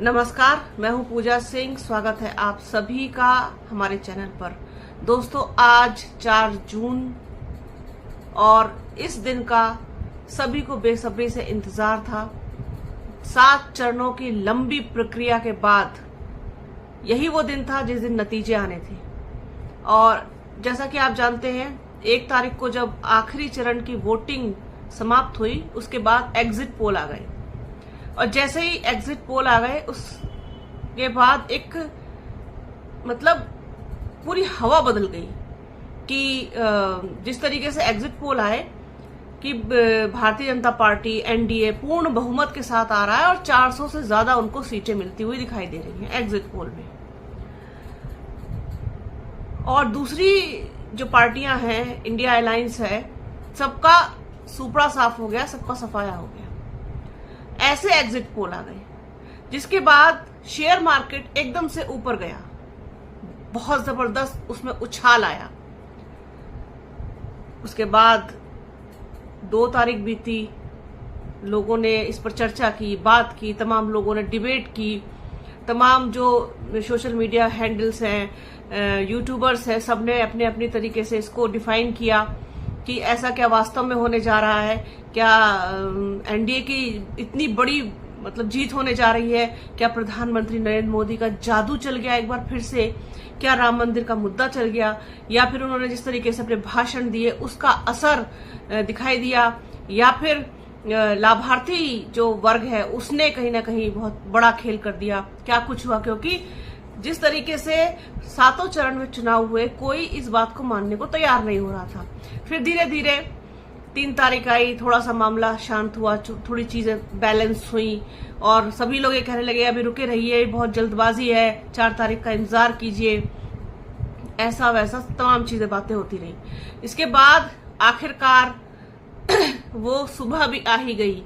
नमस्कार, मैं हूं पूजा सिंह। स्वागत है आप सभी का हमारे चैनल पर। दोस्तों, आज 4 जून और इस दिन का सभी को बेसब्री से इंतजार था। 7 चरणों की लंबी प्रक्रिया के बाद यही वो दिन था जिस दिन नतीजे आने थे। और जैसा कि आप जानते हैं, 1 तारीख को जब आखिरी चरण की वोटिंग समाप्त हुई, उसके बाद एग्जिट पोल आ गए। और जैसे ही एग्जिट पोल आ गए, उसके बाद एक पूरी हवा बदल गई कि जिस तरीके से एग्जिट पोल आए कि भारतीय जनता पार्टी एनडीए पूर्ण बहुमत के साथ आ रहा है और 400 से ज्यादा उनको सीटें मिलती हुई दिखाई दे रही हैं एग्जिट पोल में। और दूसरी जो पार्टियां हैं, इंडिया अलायंस है, सबका सुपड़ा साफ हो गया, सबका सफाया हो गया। ऐसे एग्जिट पोल आ गए, जिसके बाद शेयर मार्केट एकदम से ऊपर गया, बहुत जबरदस्त उसमें उछाल आया। उसके बाद 2 तारीख बीती, लोगों ने इस पर चर्चा की, बात की, तमाम लोगों ने डिबेट की, तमाम जो सोशल मीडिया हैंडल्स हैं, यूट्यूबर्स हैं, सबने अपने अपने तरीके से इसको डिफाइन किया कि ऐसा क्या वास्तव में होने जा रहा है, क्या एनडीए की इतनी बड़ी जीत होने जा रही है, क्या प्रधानमंत्री नरेंद्र मोदी का जादू चल गया एक बार फिर से, क्या राम मंदिर का मुद्दा चल गया, या फिर उन्होंने जिस तरीके से अपने भाषण दिए उसका असर दिखाई दिया, या फिर लाभार्थी जो वर्ग है उसने कहीं ना कहीं बहुत बड़ा खेल कर दिया। क्या कुछ हुआ, क्योंकि जिस तरीके से 7 चरण में चुनाव हुए, कोई इस बात को मानने को तैयार नहीं हो रहा था। फिर धीरे धीरे 3 तारीख आई, थोड़ा सा मामला शांत हुआ, थोड़ी चीजें बैलेंस हुई और सभी लोग ये कहने लगे अभी रुके रहिए, बहुत जल्दबाजी है, 4 तारीख का इंतजार कीजिए, ऐसा वैसा तमाम चीजें बातें होती रही। इसके बाद आखिरकार वो सुबह भी आ ही गई।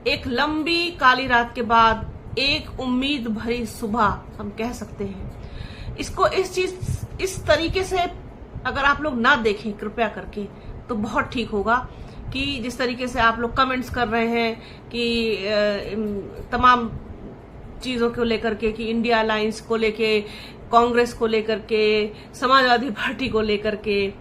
एक लंबी काली रात के बाद एक उम्मीद भरी सुबह हम कह सकते हैं इसको। इस तरीके से अगर आप लोग ना देखें कृपया करके तो बहुत ठीक होगा कि जिस तरीके से आप लोग कमेंट्स कर रहे हैं कि तमाम चीजों को लेकर के, कि इंडिया अलायंस को लेके, कांग्रेस को लेकर के, समाजवादी पार्टी को लेकर के,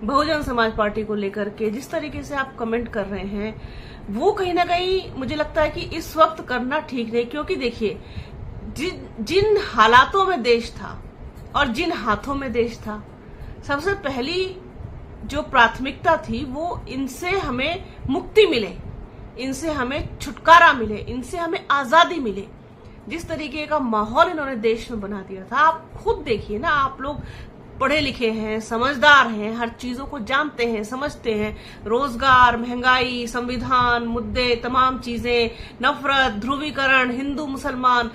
बहुजन समाज पार्टी को लेकर के, जिस तरीके से आप कमेंट कर रहे हैं वो कहीं ना कहीं मुझे लगता है कि इस वक्त करना ठीक नहीं। क्योंकि देखिए, जिन हालातों में देश था और जिन हाथों में देश था, सबसे पहली जो प्राथमिकता थी वो इनसे हमें मुक्ति मिले, इनसे हमें छुटकारा मिले, इनसे हमें आजादी मिले। जिस तरीके का माहौल इन्होंने देश में बना दिया था, आप खुद देखिए ना। आप लोग पढ़े लिखे हैं, समझदार हैं, हर चीजों को जानते हैं, समझते हैं। रोजगार, महंगाई, संविधान, मुद्दे, तमाम चीजें, नफरत, ध्रुवीकरण, हिंदू मुसलमान,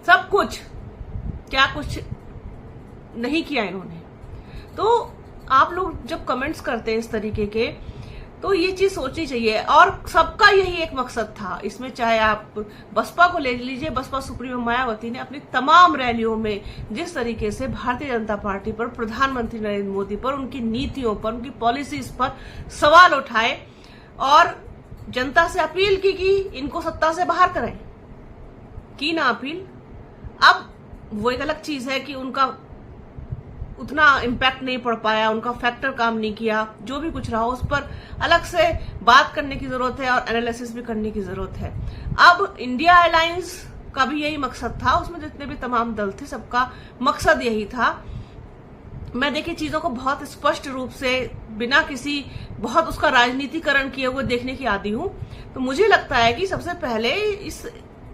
सब कुछ, क्या कुछ नहीं किया इन्होंने। तो आप लोग जब कमेंट्स करते हैं इस तरीके के, तो ये चीज सोचनी चाहिए। और सबका यही एक मकसद था इसमें, चाहे आप बसपा को ले लीजिए। बसपा सुप्रीमो मायावती ने अपनी तमाम रैलियों में जिस तरीके से भारतीय जनता पार्टी पर, प्रधानमंत्री नरेंद्र मोदी पर, उनकी नीतियों पर, उनकी पॉलिसीज पर सवाल उठाए और जनता से अपील की कि इनको सत्ता से बाहर करें, की ना अपील। अब वो एक अलग चीज है कि उनका उतना इम्पैक्ट नहीं पड़ पाया, उनका फैक्टर काम नहीं किया, जो भी कुछ रहा उस पर अलग से बात करने की जरूरत है और एनालिसिस भी करने की जरूरत है। अब इंडिया अलायंस का भी यही मकसद था, उसमें जितने भी तमाम दल थे सबका मकसद यही था। मैं देखिए चीजों को बहुत स्पष्ट रूप से, बिना किसी बहुत उसका राजनीतिकरण किए हुए देखने की आदी हूं। तो मुझे लगता है कि सबसे पहले इस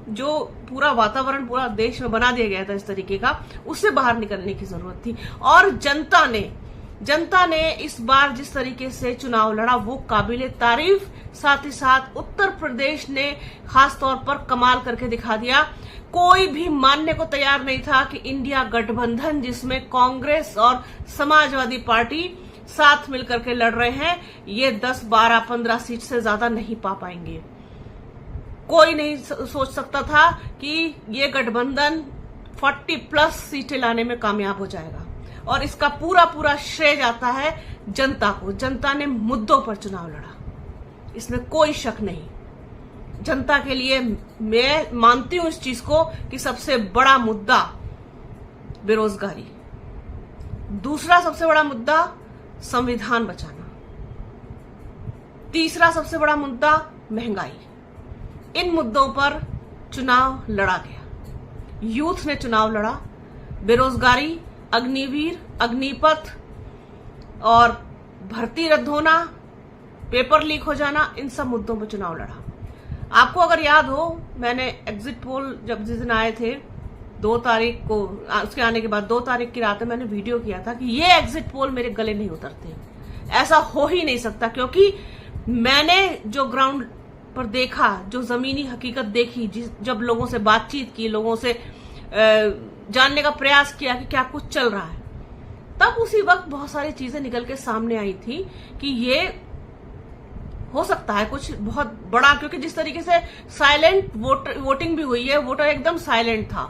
जो पूरा वातावरण पूरा देश में बना दिया गया था इस तरीके का, उससे बाहर निकलने की जरूरत थी। और जनता ने इस बार जिस तरीके से चुनाव लड़ा वो काबिले तारीफ। साथ ही साथ उत्तर प्रदेश ने खास तौर पर कमाल करके दिखा दिया। कोई भी मानने को तैयार नहीं था कि इंडिया गठबंधन, जिसमें कांग्रेस और समाजवादी पार्टी साथ मिलकर के लड़ रहे हैं, ये 10, 12, 15 सीट से ज्यादा नहीं पा पाएंगे। कोई नहीं सोच सकता था कि ये गठबंधन 40+ सीटें लाने में कामयाब हो जाएगा। और इसका पूरा श्रेय जाता है जनता को। जनता ने मुद्दों पर चुनाव लड़ा, इसमें कोई शक नहीं। जनता के लिए मैं मानती हूं इस चीज को कि सबसे बड़ा मुद्दा बेरोजगारी, दूसरा सबसे बड़ा मुद्दा संविधान बचाना, तीसरा सबसे बड़ा मुद्दा महंगाई। इन मुद्दों पर चुनाव लड़ा गया, यूथ ने चुनाव लड़ा। बेरोजगारी, अग्निवीर, अग्निपथ और भर्ती रद्द होना, पेपर लीक हो जाना, इन सब मुद्दों पर चुनाव लड़ा। आपको अगर याद हो, मैंने एग्जिट पोल जब जिस दिन आए थे 2 तारीख को, उसके आने के बाद 2 तारीख की रात में मैंने वीडियो किया था कि ये एग्जिट पोल मेरे गले नहीं उतरते, ऐसा हो ही नहीं सकता। क्योंकि मैंने जो ग्राउंड पर देखा, जो जमीनी हकीकत देखी, जब लोगों से बातचीत की, लोगों से जानने का प्रयास किया कि क्या कुछ चल रहा है, तब उसी वक्त बहुत सारी चीजें निकल के सामने आई थी कि ये हो सकता है कुछ बहुत बड़ा। क्योंकि जिस तरीके से साइलेंट वोटिंग भी हुई है, वोटर एकदम साइलेंट था,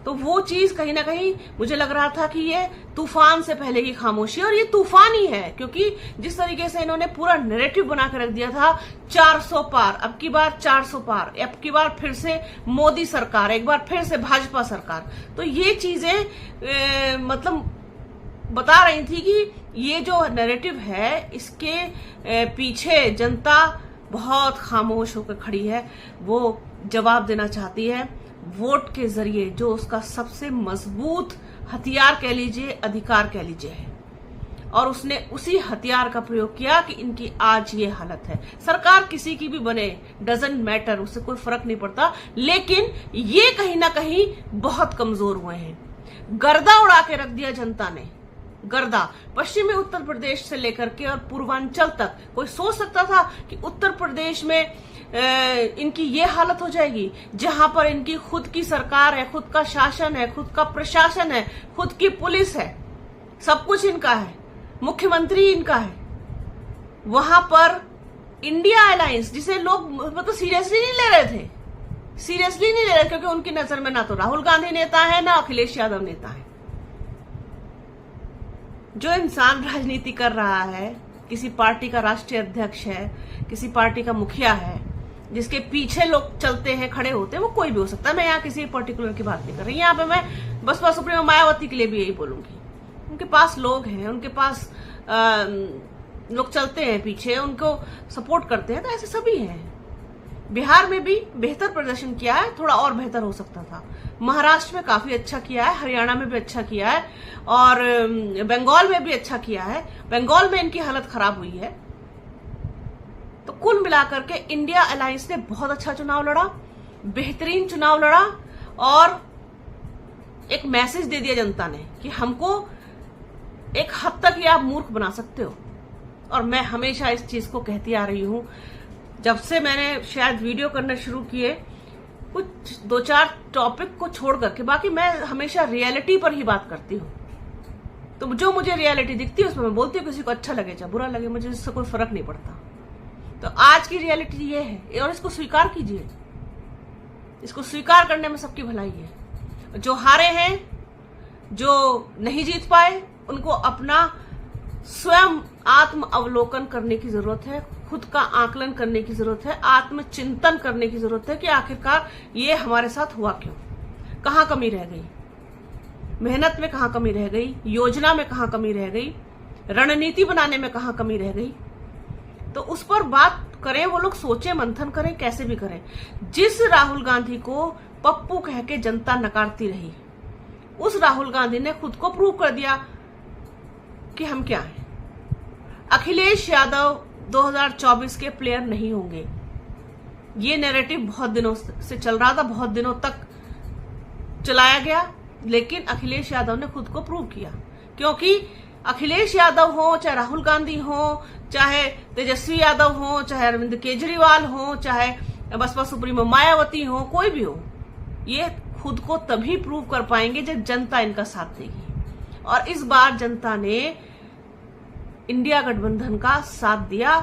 तो वो चीज कहीं ना कहीं मुझे लग रहा था कि ये तूफान से पहले की खामोशी, और ये तूफान ही है। क्योंकि जिस तरीके से इन्होंने पूरा नैरेटिव बना कर रख दिया था, 400 पार, अब की बार 400 पार, अब की बार फिर से मोदी सरकार, एक बार फिर से भाजपा सरकार, तो ये चीजें मतलब बता रही थी कि ये जो नैरेटिव है, इसके पीछे जनता बहुत खामोश होकर खड़ी है। वो जवाब देना चाहती है वोट के जरिए, जो उसका सबसे मजबूत हथियार कह लीजिए, अधिकार कह लीजिए है, और उसने उसी हथियार का प्रयोग किया कि इनकी आज ये हालत है। सरकार किसी की भी बने, डजंट मैटर, उससे कोई फर्क नहीं पड़ता, लेकिन ये कहीं ना कहीं बहुत कमजोर हुए हैं। गर्दा उड़ा के रख दिया जनता ने, गर्दा। पश्चिमी उत्तर प्रदेश से लेकर के और पूर्वांचल तक कोई सोच सकता था कि उत्तर प्रदेश में इनकी ये हालत हो जाएगी, जहां पर इनकी खुद की सरकार है, खुद का शासन है, खुद का प्रशासन है, खुद की पुलिस है, सब कुछ इनका है, मुख्यमंत्री इनका है। वहां पर इंडिया अलायंस, जिसे लोग मतलब सीरियसली नहीं ले रहे थे, सीरियसली नहीं ले रहे, क्योंकि उनकी नजर में ना तो राहुल गांधी नेता है, ना अखिलेश यादव नेता है। जो इंसान राजनीति कर रहा है, किसी पार्टी का राष्ट्रीय अध्यक्ष है, किसी पार्टी का मुखिया है, जिसके पीछे लोग चलते हैं, खड़े होते हैं, वो कोई भी हो सकता है। मैं यहाँ किसी पर्टिकुलर की बात नहीं कर रही, यहाँ पे मैं बसपा सुप्रीमो मायावती के लिए भी यही बोलूंगी। उनके पास लोग हैं, उनके पास लोग चलते हैं पीछे, उनको सपोर्ट करते हैं, तो ऐसे सभी हैं। बिहार में भी बेहतर प्रदर्शन किया है, थोड़ा और बेहतर हो सकता था। महाराष्ट्र में काफी अच्छा किया है, हरियाणा में भी अच्छा किया है, और बंगाल में भी अच्छा किया है। बंगाल में इनकी हालत खराब हुई है। तो कुल मिलाकर के इंडिया अलायंस ने बहुत अच्छा चुनाव लड़ा, बेहतरीन चुनाव लड़ा, और एक मैसेज दे दिया जनता ने कि हमको एक हद तक ये आप मूर्ख बना सकते हो। और मैं हमेशा इस चीज को कहती आ रही हूं, जब से मैंने शायद वीडियो करना शुरू किए, कुछ 2-4 टॉपिक को छोड़ करके, बाकी मैं हमेशा रियलिटी पर ही बात करती हूँ। तो जो मुझे रियलिटी दिखती है उसमें मैं बोलती हूँ, किसी को अच्छा लगे चाहे बुरा लगे, मुझे इससे कोई फर्क नहीं पड़ता। तो आज की रियलिटी ये है, और इसको स्वीकार कीजिए। इसको स्वीकार करने में सबकी भलाई है। जो हारे हैं, जो नहीं जीत पाए, उनको अपना स्वयं आत्म अवलोकन करने की जरूरत है, खुद का आकलन करने की जरूरत है, आत्मचिंतन करने की जरूरत है कि आखिरकार ये हमारे साथ हुआ क्यों, कहां कमी रह गई, मेहनत में कहां कमी रह गई, योजना में कहां कमी रह गई, रणनीति बनाने में कहां कमी रह गई। तो उस पर बात करें, वो लोग सोचे, मंथन करें, कैसे भी करें। जिस राहुल गांधी को पप्पू कह के जनता नकारती रही, उस राहुल गांधी ने खुद को प्रूव कर दिया कि हम क्या हैं। अखिलेश यादव 2024 के प्लेयर नहीं होंगे। ये नैरेटिव बहुत दिनों से चल रहा था, बहुत दिनों तक चलाया गया, लेकिन अखिलेश यादव ने खुद को प्रूव किया। क्योंकि अखिलेश यादव हो, चाहे राहुल गांधी हो, चाहे तेजस्वी यादव हो, चाहे अरविंद केजरीवाल हो, चाहे बसपा सुप्रीमो मायावती हो, कोई भी हो, ये खुद को तभी प्रूव कर पाएंगे जब जनता इनका साथ देगी। और इस बार जनता ने इंडिया गठबंधन का साथ दिया।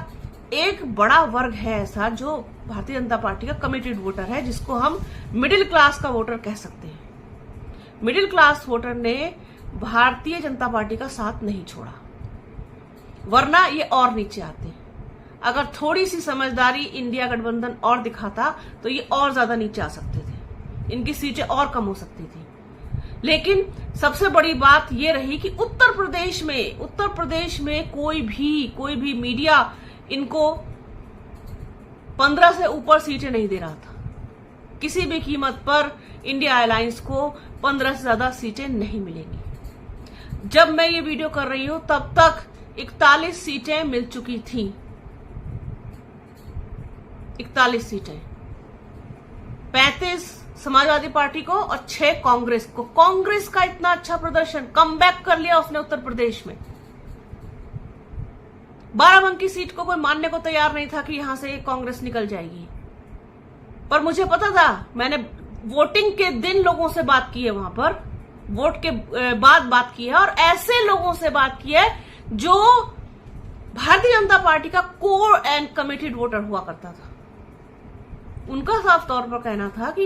एक बड़ा वर्ग है ऐसा जो भारतीय जनता पार्टी का कमिटेड वोटर है, जिसको हम मिडिल क्लास का वोटर कह सकते हैं। मिडिल क्लास वोटर ने भारतीय जनता पार्टी का साथ नहीं छोड़ा, वरना ये और नीचे आते। अगर थोड़ी सी समझदारी इंडिया गठबंधन और दिखाता तो ये और ज्यादा नीचे आ सकते थे, इनकी सीटें और कम हो सकती थी। लेकिन सबसे बड़ी बात ये रही कि उत्तर प्रदेश में कोई भी मीडिया इनको 15 से ऊपर सीटें नहीं दे रहा था। किसी भी कीमत पर इंडिया अलायंस को 15 से ज्यादा सीटें नहीं मिलेंगी। जब मैं ये वीडियो कर रही हूं तब तक 41 सीटें मिल चुकी थीं। 41 सीटें, 35 समाजवादी पार्टी को और 6 कांग्रेस को। कांग्रेस का इतना अच्छा प्रदर्शन, कमबैक कर लिया उसने उत्तर प्रदेश में। बाराबंकी सीट को कोई मानने को तैयार नहीं था कि यहां से कांग्रेस निकल जाएगी, पर मुझे पता था। मैंने वोटिंग के दिन लोगों से बात की है, वहां पर वोट के बाद बात की है, और ऐसे लोगों से बात की है जो भारतीय जनता पार्टी का कोर एंड कमिटेड वोटर हुआ करता था। उनका साफ तौर पर कहना था कि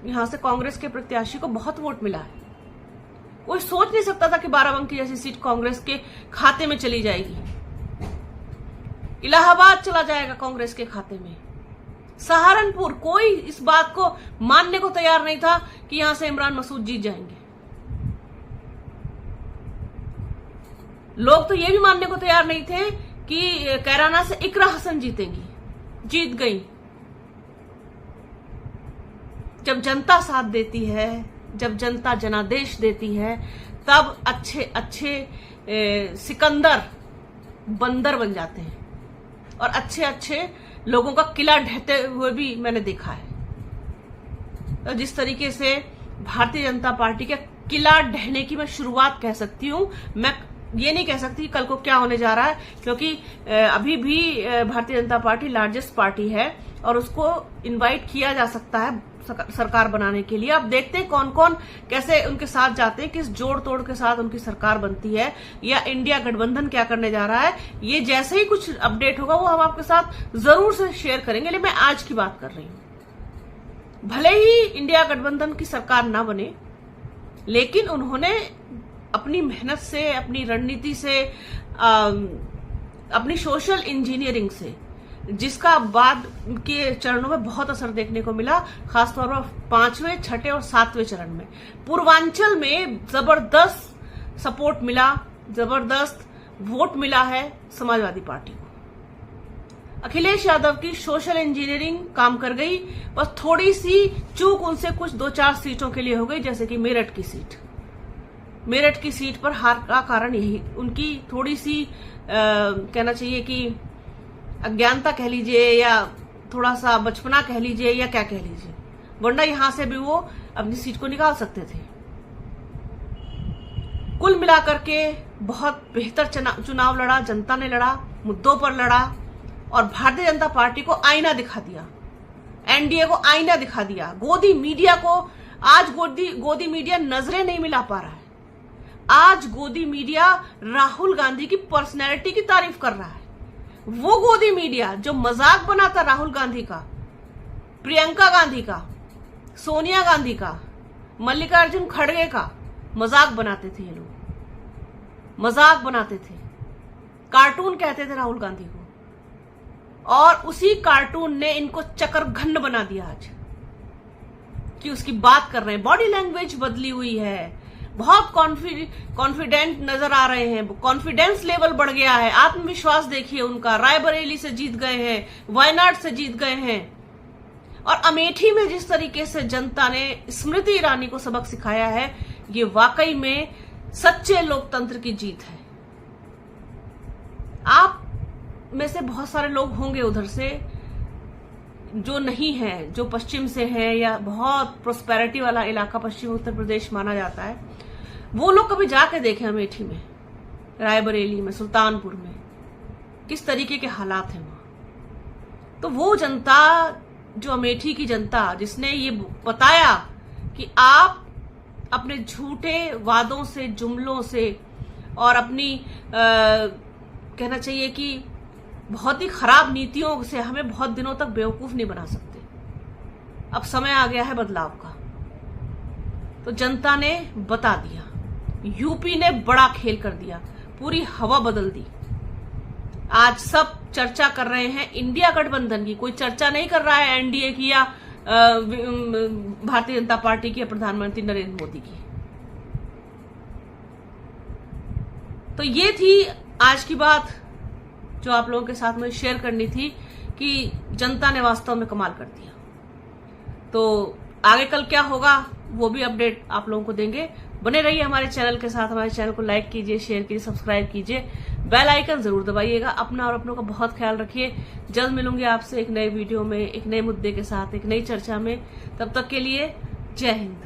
यहां से कांग्रेस के प्रत्याशी को बहुत वोट मिला है। कोई सोच नहीं सकता था कि बाराबंकी जैसी सीट कांग्रेस के खाते में चली जाएगी। इलाहाबाद चला जाएगा कांग्रेस के खाते में। सहारनपुर, कोई इस बात को मानने को तैयार नहीं था कि यहां से इमरान मसूद जीत जाएंगे। लोग तो ये भी मानने को तैयार नहीं थे कि कैराना से इकरा हसन जीतेंगी, जीत गई। जब जनता साथ देती है, जब जनता जनादेश देती है, तब अच्छे सिकंदर बंदर बन जाते हैं, और अच्छे लोगों का किला ढहते हुए भी मैंने देखा है। तो जिस तरीके से भारतीय जनता पार्टी के किला ढहने की मैं शुरुआत कह सकती हूं, मैं ये नहीं कह सकती कल को क्या होने जा रहा है, क्योंकि अभी भी Bharatiya Janata party largest party है और उसको इनवाइट किया जा सकता है सरकार बनाने के लिए। अब देखते हैं कौन कौन कैसे उनके साथ जाते हैं, किस जोड़ तोड़ के साथ उनकी सरकार बनती है, या इंडिया गठबंधन क्या करने जा रहा है। ये जैसे ही कुछ अपडेट होगा वो हम आपके साथ जरूर से शेयर करेंगे। लेकिन मैं आज की बात कर रही हूं। भले ही इंडिया गठबंधन की सरकार ना बने, लेकिन उन्होंने अपनी मेहनत से, अपनी रणनीति से, अपनी सोशल इंजीनियरिंग से, जिसका बाद के चरणों में बहुत असर देखने को मिला, खासतौर पर 5वें, 6ठे और 7वें चरण में। पूर्वांचल में जबरदस्त सपोर्ट मिला, जबरदस्त वोट मिला है समाजवादी पार्टी को। अखिलेश यादव की सोशल इंजीनियरिंग काम कर गई, बस थोड़ी सी चूक उनसे कुछ 2-4 सीटों के लिए हो गई, जैसे कि मेरठ की सीट पर हार का कारण यही उनकी थोड़ी सी कहना चाहिए कि अज्ञानता कह लीजिए, या थोड़ा सा बचपना कह लीजिए, या क्या कह लीजिए, वरना यहां से भी वो अपनी सीट को निकाल सकते थे। कुल मिलाकर के बहुत बेहतर चुनाव लड़ा, जनता ने लड़ा, मुद्दों पर लड़ा, और भारतीय जनता पार्टी को आईना दिखा दिया, एनडीए को आईना दिखा दिया। गोदी मीडिया को आज गोदी मीडिया नजरें नहीं मिला पा रहा है। आज गोदी मीडिया राहुल गांधी की पर्सनैलिटी की तारीफ कर रहा है। वो गोदी मीडिया जो मजाक बनाता राहुल गांधी का, प्रियंका गांधी का, सोनिया गांधी का, मल्लिकार्जुन खड़गे का मजाक बनाते थे, ये लोग मजाक बनाते थे, कार्टून कहते थे राहुल गांधी को, और उसी कार्टून ने इनको चकरघंड बना दिया आज कि उसकी बात कर रहे हैं। बॉडी लैंग्वेज बदली हुई है, बहुत कॉन्फिडेंट नजर आ रहे हैं, कॉन्फिडेंस लेवल बढ़ गया है, आत्मविश्वास देखिए उनका। रायबरेली से जीत गए हैं, वायनाड से जीत गए हैं, और अमेठी में जिस तरीके से जनता ने स्मृति ईरानी को सबक सिखाया है, ये वाकई में सच्चे लोकतंत्र की जीत है। आप में से बहुत सारे लोग होंगे उधर से जो नहीं है, जो पश्चिम से है, या बहुत प्रोस्पेरिटी वाला इलाका पश्चिम उत्तर प्रदेश माना जाता है, वो लोग कभी जाके देखें अमेठी में, रायबरेली में, सुल्तानपुर में किस तरीके के हालात हैं वहां। तो वो जनता, जो अमेठी की जनता, जिसने ये बताया कि आप अपने झूठे वादों से, जुमलों से, और अपनी कहना चाहिए कि बहुत ही खराब नीतियों से हमें बहुत दिनों तक बेवकूफ नहीं बना सकते। अब समय आ गया है बदलाव का। तो जनता ने बता दिया, यूपी ने बड़ा खेल कर दिया, पूरी हवा बदल दी। आज सब चर्चा कर रहे हैं इंडिया गठबंधन की, कोई चर्चा नहीं कर रहा है एनडीए की या भारतीय जनता पार्टी की या प्रधानमंत्री नरेंद्र मोदी की। तो ये थी आज की बात जो आप लोगों के साथ में शेयर करनी थी कि जनता ने वास्तव में कमाल कर दिया। तो आगे कल क्या होगा वो भी अपडेट आप लोगों को देंगे। बने रहिए हमारे चैनल के साथ। हमारे चैनल को लाइक कीजिए, शेयर कीजिए, सब्सक्राइब कीजिए, बेल आइकन जरूर दबाइएगा। अपना और अपनों का बहुत ख्याल रखिए। जल्द मिलूंगी आपसे एक नए वीडियो में, एक नए मुद्दे के साथ, एक नई चर्चा में। तब तक के लिए जय हिंद।